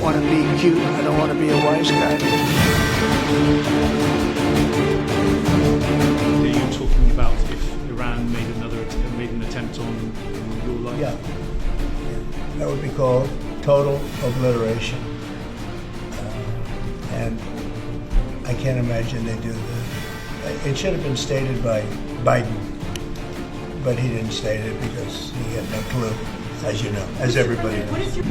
want to be cute. I don't want to be a wise guy. You're talking about if Iran made an attempt on your life? Yeah. That would be called total obliteration. And I can't imagine they do that. It should have been stated by Biden, but he didn't state it because he had no clue, as you know, as everybody knows.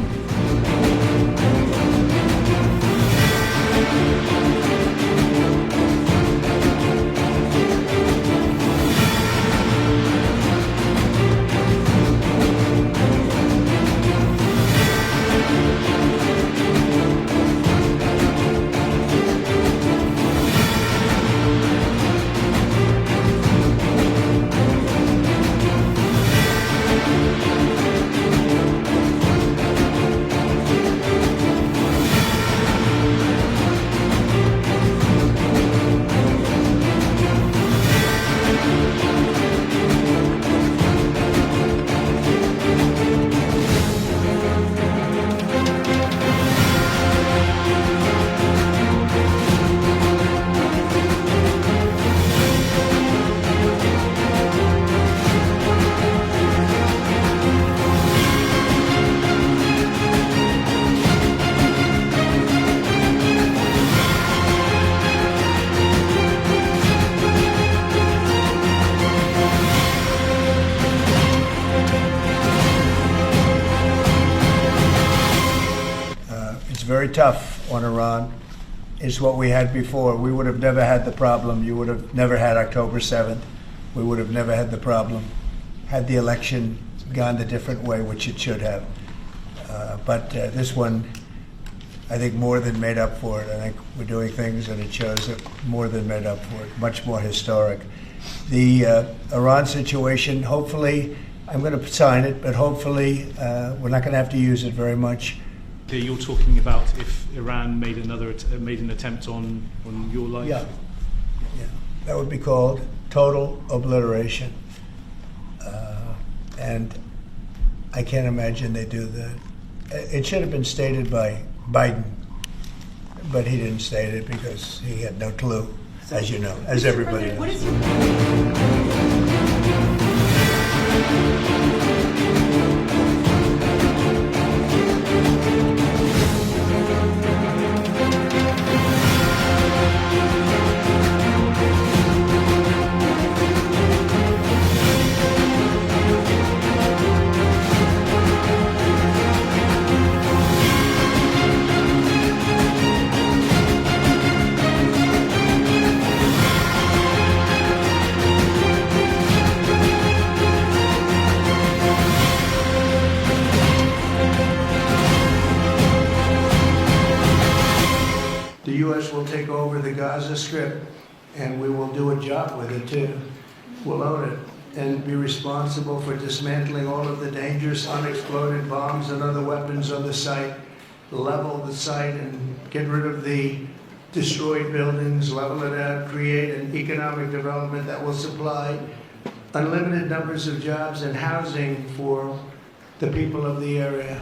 Very tough on Iran. It's what we had before. We would have never had the problem. You would have never had October 7th. We would have never had the problem had the election gone the different way, which it should have. But this one, I think, more than made up for it. I think we're doing things, and it shows that more than made up for it. Much more historic. The Iran situation, hopefully, I'm going to sign it, but hopefully we're not going to have to use it very much. You're talking about if Iran made an attempt on your life? Yeah. That would be called total obliteration. And I can't imagine they do that. It should have been stated by Biden, but he didn't state it because he had no clue, as you know, as everybody knows. The U.S. will take over the Gaza Strip, and we will do a job with it too. We'll own it and be responsible for dismantling all of the dangerous unexploded bombs and other weapons on the site, level the site and get rid of the destroyed buildings, level it out, create an economic development that will supply unlimited numbers of jobs and housing for the people of the area.